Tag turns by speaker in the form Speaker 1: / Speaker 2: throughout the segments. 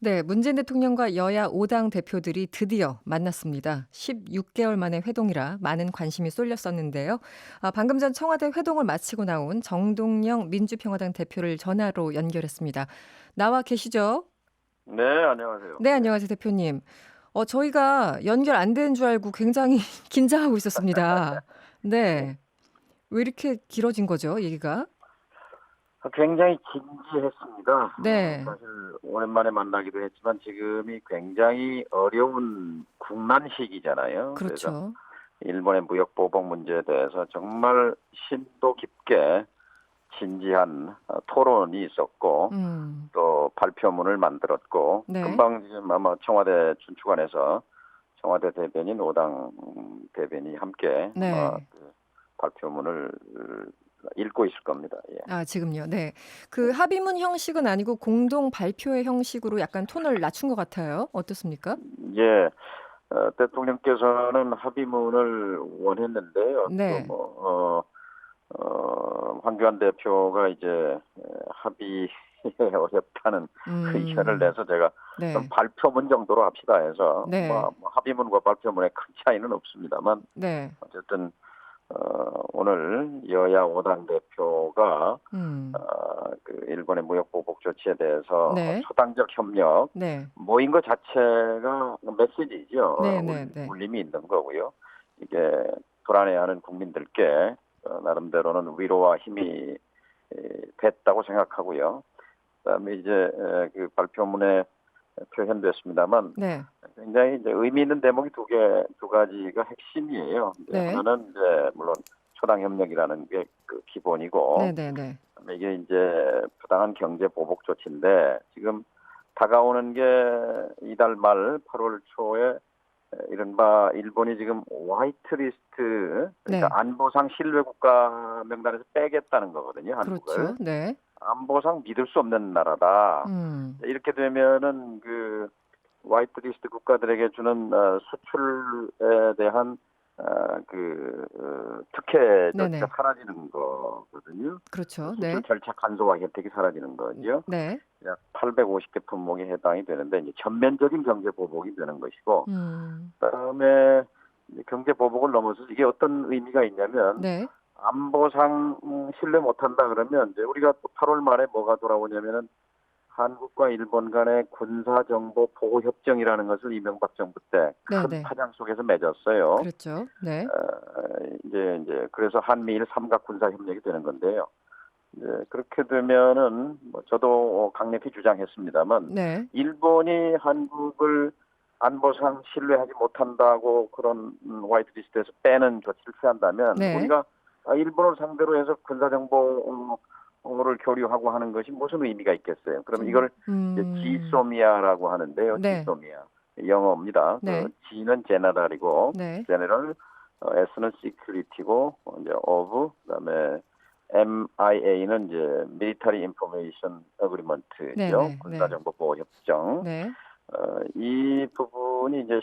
Speaker 1: 네, 문재인 대통령과 여야 5당 대표들이 드디어 만났습니다. 16개월 만에 회동이라 많은 관심이 쏠렸었는데요. 방금 전 청와대 회동을 마치고 나온 정동영 민주평화당 대표를 전화로 연결했습니다. 나와 계시죠?
Speaker 2: 네, 안녕하세요.
Speaker 1: 네,
Speaker 2: 네.
Speaker 1: 안녕하세요, 대표님. 저희가 연결 안 된 줄 알고 굉장히 긴장하고 있었습니다. 네, 왜 이렇게 길어진 거죠, 얘기가?
Speaker 2: 굉장히 진지했습니다.
Speaker 1: 네,
Speaker 2: 사실 오랜만에 만나기도 했지만 지금이 굉장히 어려운 국난 시기잖아요. 그래서
Speaker 1: 그렇죠.
Speaker 2: 일본의 무역 보복 문제에 대해서 정말 심도 깊게 진지한 토론이 있었고
Speaker 1: 음,
Speaker 2: 또 발표문을 만들었고
Speaker 1: 네.
Speaker 2: 금방 지금 아마 청와대 준축안에서 청와대 대변인 오당 대변인이 함께 아마
Speaker 1: 네.
Speaker 2: 그 발표문을 읽고 있을 겁니다. 예.
Speaker 1: 지금요. 네. 그 합의문 형식은 아니고 공동 발표의 형식으로 약간 톤을 낮춘 것 같아요. 어떻습니까?
Speaker 2: 예, 대통령께서는 합의문을 원했는데요. 또
Speaker 1: 네.
Speaker 2: 뭐, 황교안 대표가 이제 합의에 어렵다는 의견을
Speaker 1: 음.
Speaker 2: 내서 제가 그럼
Speaker 1: 네.
Speaker 2: 발표문 정도로 합시다 해서
Speaker 1: 네.
Speaker 2: 뭐 합의문과 발표문에 큰 차이는 없습니다만
Speaker 1: 네.
Speaker 2: 어쨌든 오늘 여야 5당 대표가
Speaker 1: 음.
Speaker 2: 그 일본의 무역 보복 조치에 대해서
Speaker 1: 네.
Speaker 2: 초당적 협력
Speaker 1: 네.
Speaker 2: 모인 것 자체가 메시지죠.
Speaker 1: 네네네.
Speaker 2: 울림이 있는 거고요. 이게 불안해하는 국민들께 나름대로는 위로와 힘이 됐다고 생각하고요. 그다음에 이제 그 발표문에 표현됐습니다만
Speaker 1: 네.
Speaker 2: 굉장히 이제 의미 있는 대목이 두 가지가 핵심이에요. 이제
Speaker 1: 네.
Speaker 2: 하나는 이제 물론 초당 협력이라는 게 그 기본이고
Speaker 1: 네네네.
Speaker 2: 그다음에 이게 이제 부당한 경제 보복 조치인데 지금 다가오는 게 이달 말 8월 초에 이른바 일본이 지금 화이트리스트 그러니까
Speaker 1: 네.
Speaker 2: 안보상 신뢰 국가 명단에서 빼겠다는 거거든요. 한국을
Speaker 1: 그렇죠. 네.
Speaker 2: 안보상 믿을 수 없는 나라다.
Speaker 1: 음.
Speaker 2: 이렇게 되면은 그 화이트리스트 국가들에게 주는 수출에 대한 특혜 조치가
Speaker 1: 네네.
Speaker 2: 사라지는 거거든요.
Speaker 1: 그렇죠.
Speaker 2: 수출
Speaker 1: 네.
Speaker 2: 절차 간소화 혜택이 사라지는 거죠.
Speaker 1: 네.
Speaker 2: 약 850개 품목에 해당이 되는데 이제 전면적인 경제 보복이 되는 것이고
Speaker 1: 음.
Speaker 2: 그다음에 이제 경제 보복을 넘어서 이게 어떤 의미가 있냐면
Speaker 1: 네.
Speaker 2: 안보상 신뢰 못한다 그러면 이제 우리가 또 8월 말에 뭐가 돌아오냐면은 한국과 일본 간의 군사정보 보호협정이라는 것을 이명박 정부 때 큰
Speaker 1: 네네.
Speaker 2: 파장 속에서 맺었어요.
Speaker 1: 그랬죠. 네.
Speaker 2: 이제 그래서 한미일 삼각 군사 협력이 되는 건데요. 이제 그렇게 되면은 뭐 저도 강력히 주장했습니다만
Speaker 1: 네.
Speaker 2: 일본이 한국을 안보상 신뢰하지 못한다고 그런 화이트리스트에서 빼는 조치를 취한다면
Speaker 1: 네.
Speaker 2: 우리가 일본을 상대로 해서 군사정보를 교류하고 하는 것이 무슨 의미가 있겠어요? 그러면
Speaker 1: 좀
Speaker 2: 이걸 이제 지소미아라고 하는데요.
Speaker 1: 네.
Speaker 2: 지소미아 영어입니다. 그
Speaker 1: 네.
Speaker 2: G는 제너럴이고
Speaker 1: 네.
Speaker 2: 제너럴, S는 시큐리티고 이제 오브 그다음에 MIA는 이제 Military Information Agreement죠.
Speaker 1: 네네. 네.
Speaker 2: 군사정보 보호 협정.
Speaker 1: 네.
Speaker 2: 이 부분이 이제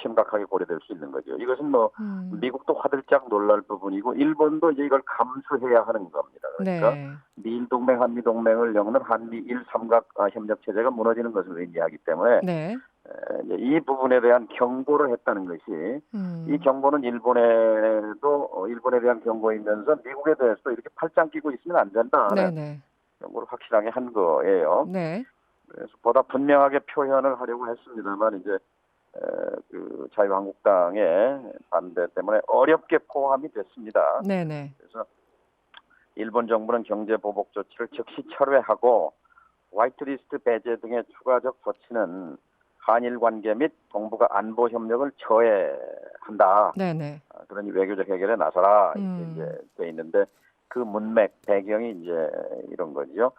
Speaker 2: 심각하게 고려될 수 있는 거죠. 이것은 뭐
Speaker 1: 음.
Speaker 2: 미국도 화들짝 놀랄 부분이고 일본도 이제 이걸 감수해야 하는 겁니다. 그러니까
Speaker 1: 네.
Speaker 2: 미일 동맹, 한미 동맹을 엮는 한미일 삼각 협력 체제가 무너지는 것을 의미하기 때문에
Speaker 1: 네.
Speaker 2: 이제 이 부분에 대한 경고를 했다는 것이 이
Speaker 1: 음.
Speaker 2: 경고는 일본에 대한 경고이면서 미국에 대해서도 이렇게 팔짱 끼고 있으면 안 된다 하는
Speaker 1: 네네.
Speaker 2: 경고를 확실하게 한 거예요.
Speaker 1: 네.
Speaker 2: 그래서 보다 분명하게 표현을 하려고 했습니다만 이제 그 자유한국당의 반대 때문에 어렵게 포함이 됐습니다.
Speaker 1: 네네.
Speaker 2: 그래서 일본 정부는 경제 보복 조치를 즉시 철회하고 화이트리스트 배제 등의 추가적 조치는 한일 관계 및 동북아 안보 협력을 저해한다.
Speaker 1: 네네.
Speaker 2: 그러니 외교적 해결에 나서라 이렇게 이제
Speaker 1: 음.
Speaker 2: 돼 있는데 그 문맥 배경이 이제 이런 거죠.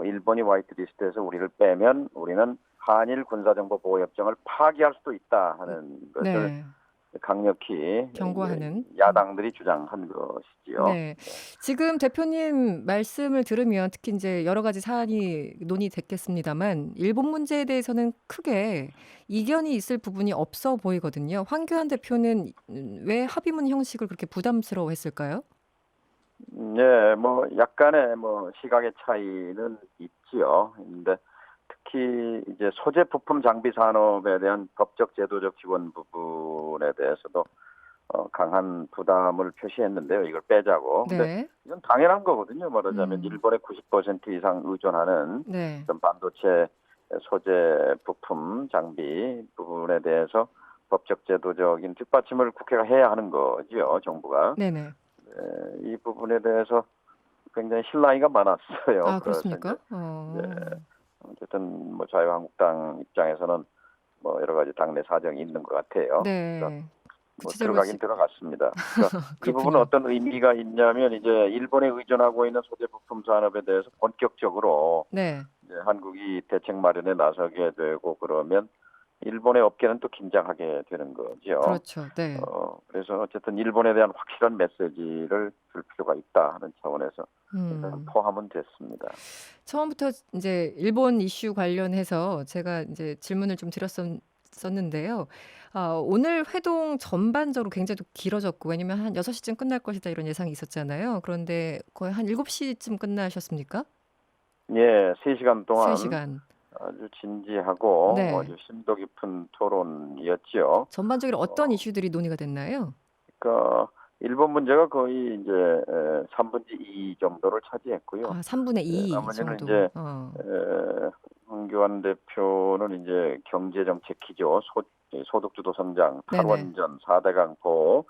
Speaker 2: 일본이 화이트리스트에서 우리를 빼면 우리는 한일 군사정보 보호협정을 파기할 수도 있다 하는 것을
Speaker 1: 네.
Speaker 2: 강력히 이제
Speaker 1: 경고하는.
Speaker 2: 야당들이 주장한 것이지요.
Speaker 1: 네. 지금 대표님 말씀을 들으면 특히 인제 여러 가지 사안이 논의됐겠습니다만 일본 문제에 대해서는 크게 이견이 있을 부분이 없어 보이거든요. 황교안 대표는 왜 합의문 형식을 그렇게 부담스러워했을까요?
Speaker 2: 네, 뭐 약간의 뭐 시각의 차이는 있지요. 근데 특히 이제 소재 부품 장비 산업에 대한 법적 제도적 지원 부분에 대해서도 강한 부담을 표시했는데요. 이걸 빼자고. 근데
Speaker 1: 네.
Speaker 2: 이건 당연한 거거든요. 말하자면
Speaker 1: 음.
Speaker 2: 일본에 90% 이상 의존하는
Speaker 1: 네.
Speaker 2: 그런 반도체 소재 부품 장비 부분에 대해서 법적 제도적인 뒷받침을 국회가 해야 하는 거죠. 정부가.
Speaker 1: 네네.
Speaker 2: 이 부분에 대해서 굉장히 실랑이가 많았어요.
Speaker 1: 아,
Speaker 2: 그래서
Speaker 1: 그렇습니까?
Speaker 2: 이제 어쨌든 뭐 자유한국당 입장에서는 뭐 여러 가지 당내 사정이 있는 것 같아요. 그래서
Speaker 1: 네.
Speaker 2: 뭐
Speaker 1: 구체적으로
Speaker 2: 들어가긴 들어갔습니다. 그러니까 이 부분은
Speaker 1: 그렇군요.
Speaker 2: 어떤 의미가 있냐면 이제 일본에 의존하고 있는 소재 부품 산업에 대해서 본격적으로
Speaker 1: 네.
Speaker 2: 이제 한국이 대책 마련에 나서게 되고 그러면 일본의 업계는 또 긴장하게 되는 거죠.
Speaker 1: 그렇죠. 네.
Speaker 2: 그래서 어쨌든 일본에 대한 확실한 메시지를 줄 필요가 있다 하는 차원에서 일단
Speaker 1: 음.
Speaker 2: 포함은 됐습니다.
Speaker 1: 처음부터 이제 일본 이슈 관련해서 제가 이제 질문을 좀 드렸었는데요. 오늘 회동 전반적으로 굉장히 좀 길어졌고, 왜냐면 한 6시쯤 끝날 것이다 이런 예상이 있었잖아요. 그런데 거의 한 7시쯤 끝나셨습니까?
Speaker 2: 예, 3시간 동안
Speaker 1: 3시간.
Speaker 2: 아주 진지하고
Speaker 1: 네.
Speaker 2: 아주 심도 깊은 토론이었지요.
Speaker 1: 전반적으로 어떤
Speaker 2: 어,
Speaker 1: 이슈들이 논의가 됐나요?
Speaker 2: 그러니까 일본 문제가 거의 이제 3분의 2 정도를 차지했고요.
Speaker 1: 3분의 2
Speaker 2: 나머지는
Speaker 1: 정도.
Speaker 2: 이제 황교안 대표는 이제 경제 정책 기조, 소득주도 성장,
Speaker 1: 네네.
Speaker 2: 탈원전, 4대 강포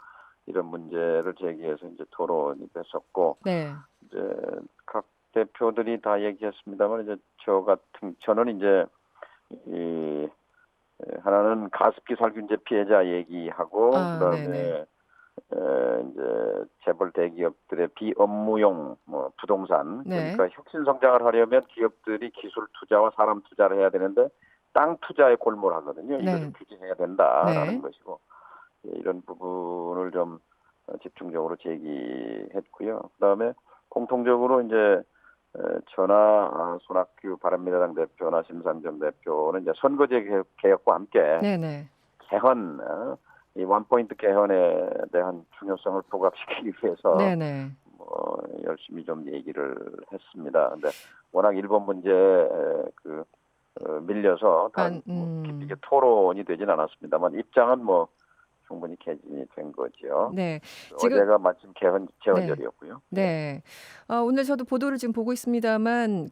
Speaker 2: 이런 문제를 제기해서 이제 토론이 됐었고
Speaker 1: 네.
Speaker 2: 이제 각 대표들이 다 얘기했습니다만 이제 저는 이제 이 하나는 가습기 살균제 피해자 얘기하고
Speaker 1: 네네.
Speaker 2: 그다음에 이제 재벌 대기업들의 비업무용 뭐 부동산
Speaker 1: 네.
Speaker 2: 그러니까 혁신 성장을 하려면 기업들이 기술 투자와 사람 투자를 해야 되는데 땅 투자에 골몰하거든요. 이거 좀
Speaker 1: 네.
Speaker 2: 규제해야 된다라는
Speaker 1: 네.
Speaker 2: 것이고 이런 부분을 좀 집중적으로 제기했고요. 그다음에 공통적으로 이제 손학규 바른미래당 대표나 심상정 대표는 이제 선거제 개혁과 함께
Speaker 1: 네네.
Speaker 2: 개헌, 이 원포인트 개헌에 대한 중요성을 부각시키기 위해서
Speaker 1: 네네.
Speaker 2: 뭐 열심히 좀 얘기를 했습니다. 근데 워낙 일본 문제에 밀려서 뭐 깊이 있게 토론이 되진 않았습니다만 입장은 뭐 충분히 개진이 된 거죠.
Speaker 1: 네. 지금
Speaker 2: 어제가 마침
Speaker 1: 네.
Speaker 2: 재헌절이었고요. 예.
Speaker 1: 네. 오늘 저도 보도를 지금 보고 있습니다만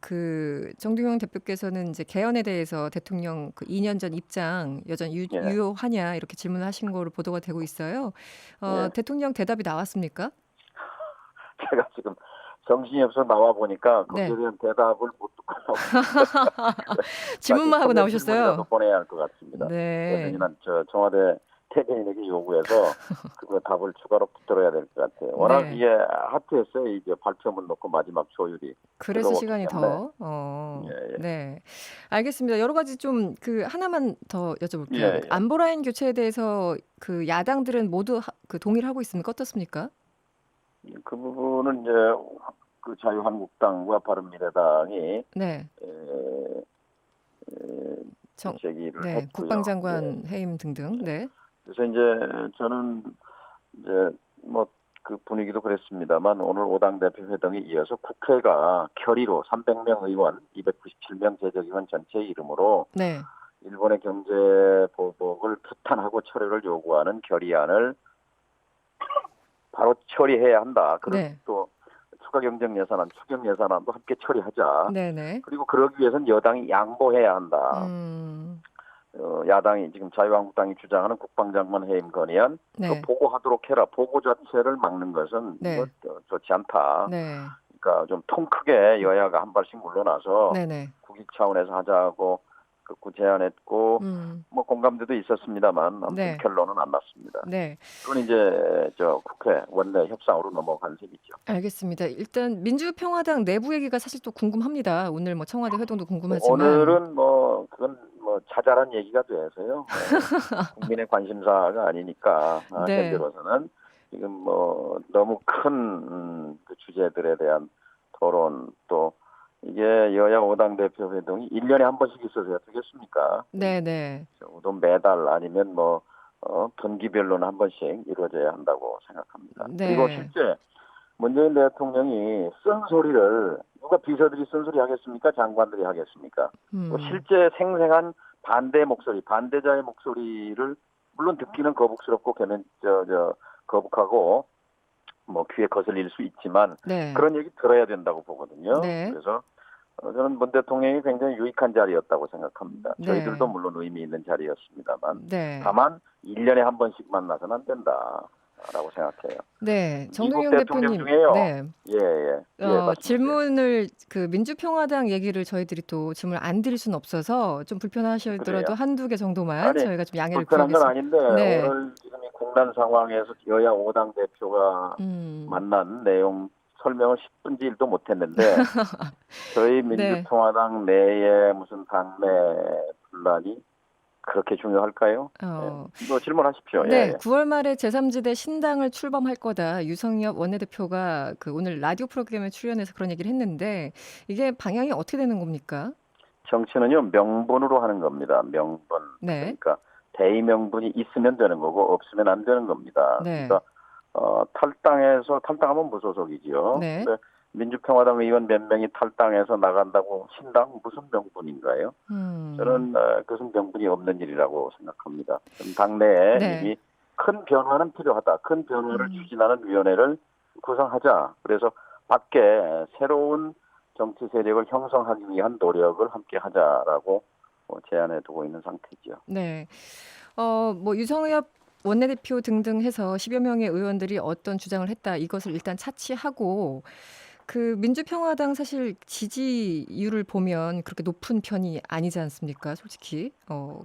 Speaker 1: 정두영 대표께서는 이제 개헌에 대해서 대통령 2년 전 입장 여전히
Speaker 2: 예.
Speaker 1: 유효하냐 이렇게 질문을 하신 거로 보도가 되고 있어요.
Speaker 2: 예.
Speaker 1: 대통령 대답이 나왔습니까?
Speaker 2: 제가 지금 정신이 없어 나와 보니까 거기에
Speaker 1: 네.
Speaker 2: 대한 대답을 못 듣고 다시
Speaker 1: 질문만 하고
Speaker 2: 서면 질문이라도
Speaker 1: 나오셨어요.
Speaker 2: 보내야 할 것 같습니다.
Speaker 1: 네.
Speaker 2: 대변인한 청와대 대변인에게 요구해서 그거 답을 추가로 붙들어야 될 것 같아요. 워낙
Speaker 1: 네.
Speaker 2: 이게 핫했어요. 이제 발표문 놓고 마지막 조율이
Speaker 1: 그래서
Speaker 2: 뜨거웠기
Speaker 1: 시간이
Speaker 2: 때문에.
Speaker 1: 더
Speaker 2: 예, 예.
Speaker 1: 네. 알겠습니다. 여러 가지 좀 하나만 더
Speaker 2: 예,
Speaker 1: 여쭤볼게요.
Speaker 2: 예.
Speaker 1: 안보 라인 교체에 대해서 야당들은 모두 동의를 하고 있습니까? 어떻습니까?
Speaker 2: 그 부분은 이제 그 자유한국당과 바른미래당이
Speaker 1: 네.
Speaker 2: 제기를
Speaker 1: 네.
Speaker 2: 했고요. 예.
Speaker 1: 국방장관 해임 등등. 네.
Speaker 2: 그래서 이제 저는 이제 뭐 그 분위기도 그랬습니다만 오늘 5당 대표 회동에 이어서 국회가 결의로 300명 의원, 297명 재적의원 전체의 이름으로
Speaker 1: 네.
Speaker 2: 일본의 경제 보복을 규탄하고 철회를 요구하는 결의안을 바로 처리해야 한다. 그리고
Speaker 1: 네.
Speaker 2: 또 추가 경정 예산안, 추경 예산안도 함께 처리하자.
Speaker 1: 네네.
Speaker 2: 그리고 그러기 위해서는 여당이 양보해야 한다.
Speaker 1: 음.
Speaker 2: 야당이 지금 자유한국당이 주장하는 국방장관 해임 건의안 그
Speaker 1: 네.
Speaker 2: 보고하도록 해라. 보고 자체를 막는 것은 이거
Speaker 1: 네.
Speaker 2: 좋지 않다.
Speaker 1: 네.
Speaker 2: 그러니까 좀 통 크게 여야가 한 발씩 물러나서
Speaker 1: 네네.
Speaker 2: 국익 차원에서 하자고 극구 제안했고
Speaker 1: 음.
Speaker 2: 뭐 공감대도 있었습니다만 아무튼
Speaker 1: 네.
Speaker 2: 결론은 안 났습니다.
Speaker 1: 네.
Speaker 2: 그건 이제 국회 원내 협상으로 넘어간 셈이죠.
Speaker 1: 알겠습니다. 일단 민주평화당 내부 얘기가 사실 또 궁금합니다. 오늘 뭐 청와대 회동도 궁금하지만.
Speaker 2: 오늘은 뭐 그건 뭐 자잘한 얘기가 돼서요. 국민의 관심사가 아니니까
Speaker 1: 네.
Speaker 2: 현재로서는 지금 뭐 너무 큰 그 주제들에 대한 토론 또 이게 여야 5당 대표 회동이 1년에 한 번씩 있어서야 되겠습니까?
Speaker 1: 네네.
Speaker 2: 적어도 매달 아니면 뭐 분기별로는 한 번씩 이루어져야 한다고 생각합니다. 그리고
Speaker 1: 네.
Speaker 2: 실제 문재인 대통령이 쓴소리를 누가 비서들이 쓴소리 하겠습니까? 장관들이 하겠습니까? 또
Speaker 1: 음.
Speaker 2: 실제 생생한 반대 목소리, 반대자의 목소리를 물론 듣기는 거북스럽고 거북하고 뭐 귀에 거슬릴 수 있지만
Speaker 1: 네.
Speaker 2: 그런 얘기 들어야 된다고 보거든요.
Speaker 1: 네.
Speaker 2: 그래서 저는 문 대통령이 굉장히 유익한 자리였다고 생각합니다. 저희들도
Speaker 1: 네.
Speaker 2: 물론 의미 있는 자리였습니다만
Speaker 1: 네.
Speaker 2: 다만 1년에 한 번씩 만나서는 안 된다라고 생각해요.
Speaker 1: 네.
Speaker 2: 미국
Speaker 1: 정동영
Speaker 2: 대통령
Speaker 1: 대표님.
Speaker 2: 중에요.
Speaker 1: 네.
Speaker 2: 말씀하세요.
Speaker 1: 질문을 그 민주평화당 얘기를 저희들이 또 질문을 안 드릴 수는 없어서 좀 불편하시더라도
Speaker 2: 그래요.
Speaker 1: 한두 개 정도만
Speaker 2: 아니,
Speaker 1: 저희가 좀 양해를
Speaker 2: 불편한 건
Speaker 1: 구하겠습니다.
Speaker 2: 아닌데
Speaker 1: 네.
Speaker 2: 오늘 지금 이 국난 상황에서 여야 5당 대표가
Speaker 1: 음.
Speaker 2: 만난 내용 설명을 10분지 1도 못했는데 저희
Speaker 1: 네.
Speaker 2: 민주평화당 내에 무슨 당내 분란이 그렇게 중요할까요? 예.
Speaker 1: 어.
Speaker 2: 뭐 질문하십시오. 예,
Speaker 1: 네.
Speaker 2: 예.
Speaker 1: 9월 말에 제3지대 신당을 출범할 거다. 유성엽 원내대표가 그 오늘 라디오 프로그램에 출연해서 그런 얘기를 했는데 이게 방향이 어떻게 되는 겁니까?
Speaker 2: 정치는요 명분으로 하는 겁니다. 명분.
Speaker 1: 네.
Speaker 2: 그러니까 대의명분이 있으면 되는 거고 없으면 안 되는 겁니다.
Speaker 1: 네.
Speaker 2: 그러니까 탈당하면 무소속이지요.
Speaker 1: 네.
Speaker 2: 근데 민주평화당 의원 몇 명이 탈당해서 나간다고 신당 무슨 명분인가요?
Speaker 1: 음.
Speaker 2: 저는 그것은 명분이 없는 일이라고 생각합니다. 당내에
Speaker 1: 네.
Speaker 2: 이미 큰 변화는 필요하다. 큰 변화를
Speaker 1: 음.
Speaker 2: 추진하는 위원회를 구성하자. 그래서 밖에 새로운 정치 세력을 형성하기 위한 노력을 함께 하자라고 제안해 두고 있는 상태죠.
Speaker 1: 네. 뭐 유성엽 원내대표 등등 해서 10여 명의 의원들이 어떤 주장을 했다. 이것을 일단 차치하고 그 민주평화당 사실 지지율을 보면 그렇게 높은 편이 아니지 않습니까? 솔직히.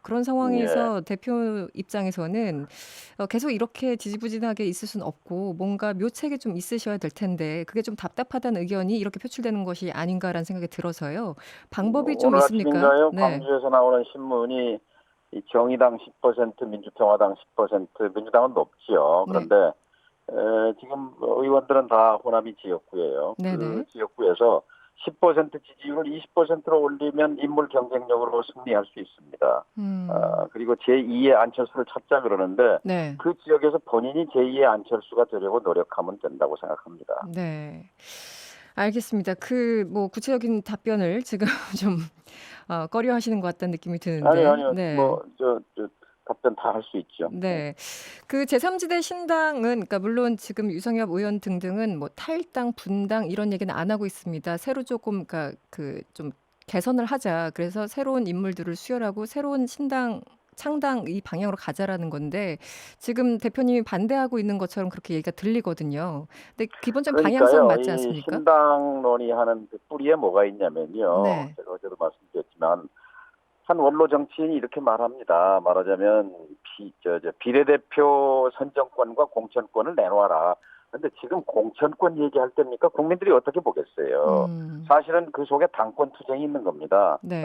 Speaker 1: 그런
Speaker 2: 예.
Speaker 1: 상황에서 대표 입장에서는 계속 이렇게 지지부진하게 있을 수는 없고 뭔가 묘책이 좀 있으셔야 될 텐데 그게 좀 답답하다는 의견이 이렇게 표출되는 것이 아닌가라는 생각이 들어서요. 방법이 좀
Speaker 2: 오늘
Speaker 1: 있습니까?
Speaker 2: 아침인가요?
Speaker 1: 네.
Speaker 2: 광주에서 나오는 신문이 이 정의당 10%, 민주평화당 10%, 민주당은 높지요.
Speaker 1: 네.
Speaker 2: 그런데 지금 의원들은 다 호남이 지역구예요. 그
Speaker 1: 네네.
Speaker 2: 지역구에서 10% 지지율을 20%로 올리면 인물 경쟁력으로 승리할 수 있습니다.
Speaker 1: 음.
Speaker 2: 그리고 제2의 안철수를 찾자 그러는데
Speaker 1: 네.
Speaker 2: 그 지역에서 본인이 제2의 안철수가 되려고 노력하면 된다고 생각합니다.
Speaker 1: 네. 알겠습니다. 그 뭐 구체적인 답변을 지금 좀 꺼려하시는 것 같다는 느낌이 드는데.
Speaker 2: 아니요.
Speaker 1: 네.
Speaker 2: 답변 다 할 수 있죠. 네.
Speaker 1: 네. 그 제3지대 신당은 그러니까 물론 지금 유성엽 의원 등등은 뭐 탈당, 분당 이런 얘기는 안 하고 있습니다. 새로 조금 그러니까 그 좀 개선을 하자. 그래서 새로운 인물들을 수혈하고 새로운 신당 창당 이 방향으로 가자라는 건데 지금 대표님이 반대하고 있는 것처럼 그렇게 얘기가 들리거든요. 근데 기본적인 방향성은
Speaker 2: 그러니까요,
Speaker 1: 맞지
Speaker 2: 이
Speaker 1: 않습니까?
Speaker 2: 신당 논의하는 그 뿌리에 뭐가 있냐면요.
Speaker 1: 네.
Speaker 2: 제가 어제도 말씀드렸지만 한 원로 정치인이 이렇게 말합니다. 말하자면 비례대표 선정권과 공천권을 내놓아라. 근데 지금 공천권 얘기할 때입니까? 국민들이 어떻게 보겠어요?
Speaker 1: 음.
Speaker 2: 사실은 그 속에 당권 투쟁이 있는 겁니다.
Speaker 1: 네.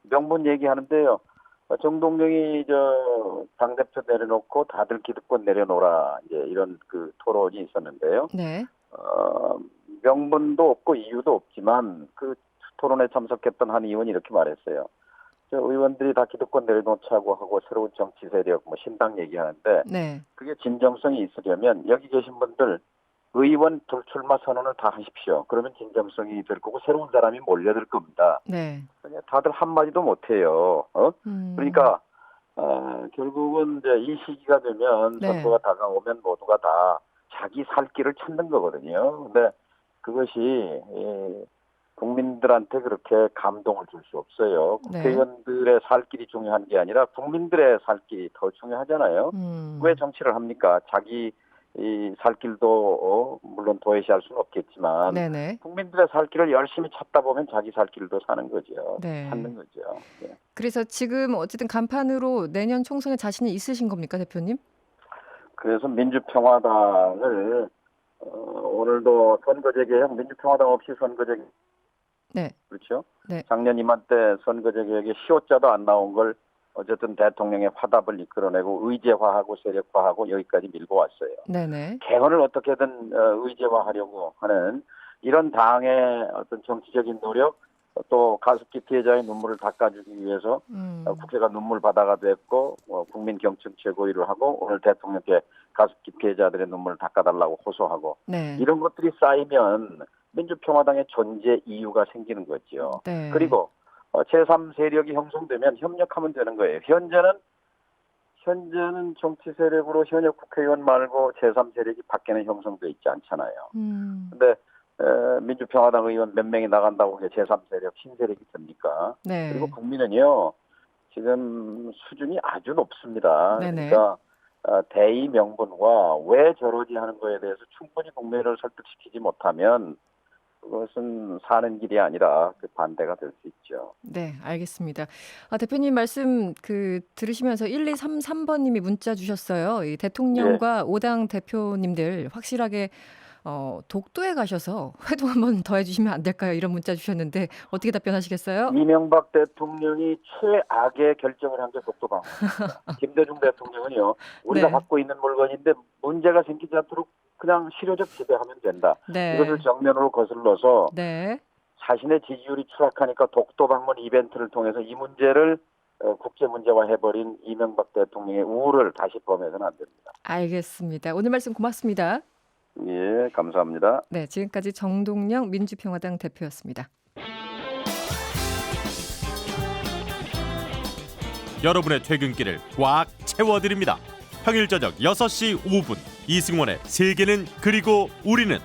Speaker 2: 명분 얘기하는데요. 정동영이 당대표 내려놓고 다들 기득권 내려놓으라. 이제 이런 그 토론이 있었는데요.
Speaker 1: 네.
Speaker 2: 명분도 없고 이유도 없지만 그 토론에 참석했던 한 의원이 이렇게 말했어요. 저 의원들이 다 기득권 내려놓자고 하고 새로운 정치 세력, 뭐 신당 얘기하는데
Speaker 1: 네.
Speaker 2: 그게 진정성이 있으려면 여기 계신 분들 의원 불출마 선언을 다 하십시오. 그러면 진정성이 될 거고 새로운 사람이 몰려들 겁니다.
Speaker 1: 네.
Speaker 2: 그냥 다들 한마디도 못해요.
Speaker 1: 음.
Speaker 2: 그러니까 결국은 이제 이 시기가 되면
Speaker 1: 네.
Speaker 2: 선거가 다가오면 모두가 다 자기 살 길을 찾는 거거든요. 근데 그것이 국민들한테 그렇게 감동을 줄 수 없어요.
Speaker 1: 네.
Speaker 2: 국회의원들의 살 길이 중요한 게 아니라 국민들의 살 길이 더 중요하잖아요. 왜 정치를 합니까? 자기 이 살 길도 물론 도외시할 수는 없겠지만
Speaker 1: 네네.
Speaker 2: 국민들의 살 길을 열심히 찾다 보면 자기 살 길도 사는 거죠.
Speaker 1: 네.
Speaker 2: 찾는 거죠. 예.
Speaker 1: 그래서 지금 어쨌든 간판으로 내년 총선에 자신이 있으신 겁니까, 대표님?
Speaker 2: 그래서 민주평화당을 오늘도 선거제 개혁, 민주평화당 없이 선거제 개혁,
Speaker 1: 네.
Speaker 2: 그렇죠?
Speaker 1: 네.
Speaker 2: 작년 이맘때 선거제 개혁에 시옷자도 안 나온 걸 어쨌든 대통령의 화답을 이끌어내고 의제화하고 세력화하고 여기까지 밀고 왔어요.
Speaker 1: 네네.
Speaker 2: 개헌을 어떻게든 의제화하려고 하는 이런 당의 어떤 정치적인 노력, 또 가습기 피해자의 눈물을 닦아주기 위해서 국회가 눈물 바다가 됐고 국민 경청 최고위를 하고 오늘 대통령께 가습기 피해자들의 눈물을 닦아달라고 호소하고
Speaker 1: 네.
Speaker 2: 이런 것들이 쌓이면 민주평화당의 존재 이유가 생기는 거죠.
Speaker 1: 네.
Speaker 2: 그리고 제3세력이 형성되면 협력하면 되는 거예요. 현재는 정치 세력으로 현역 국회의원 말고 제3세력이 밖에는 형성돼 있지 않잖아요. 근데 민주평화당 의원 몇 명이 나간다고 그게 제3세력, 신세력이 됩니까?
Speaker 1: 네.
Speaker 2: 그리고 국민은요, 지금 수준이 아주 높습니다.
Speaker 1: 네네.
Speaker 2: 그러니까 대의 명분과 왜 저러지 하는 거에 대해서 충분히 국민을 설득시키지 못하면 그것은 사는 길이 아니라 그 반대가 될 수 있죠.
Speaker 1: 네, 알겠습니다. 대표님 말씀 들으시면서 1233번님이 문자 주셨어요. 이 대통령과 5당 대표님들 확실하게 독도에 가셔서 회동 한번 더 해주시면 안 될까요? 이런 문자 주셨는데 어떻게 답변하시겠어요?
Speaker 2: 이명박 대통령이 최악의 결정을 한 게 독도 방문입니다. 김대중 대통령은요, 우리가
Speaker 1: 네.
Speaker 2: 갖고 있는 물건인데 문제가 생기지 않도록 그냥 실효적 지배하면 된다.
Speaker 1: 네.
Speaker 2: 이것을 정면으로 거슬러서
Speaker 1: 네.
Speaker 2: 자신의 지지율이 추락하니까 독도 방문 이벤트를 통해서 이 문제를 국제 문제화 해버린 이명박 대통령의 우를 다시 범해서는 안 됩니다.
Speaker 1: 알겠습니다. 오늘 말씀 고맙습니다.
Speaker 2: 예, 감사합니다.
Speaker 1: 네, 지금까지 정동영 민주평화당 대표였습니다.
Speaker 3: 여러분의 퇴근길을 꽉 채워드립니다. 평일 저녁 6시 5분 이승원의 세계는 그리고 우리는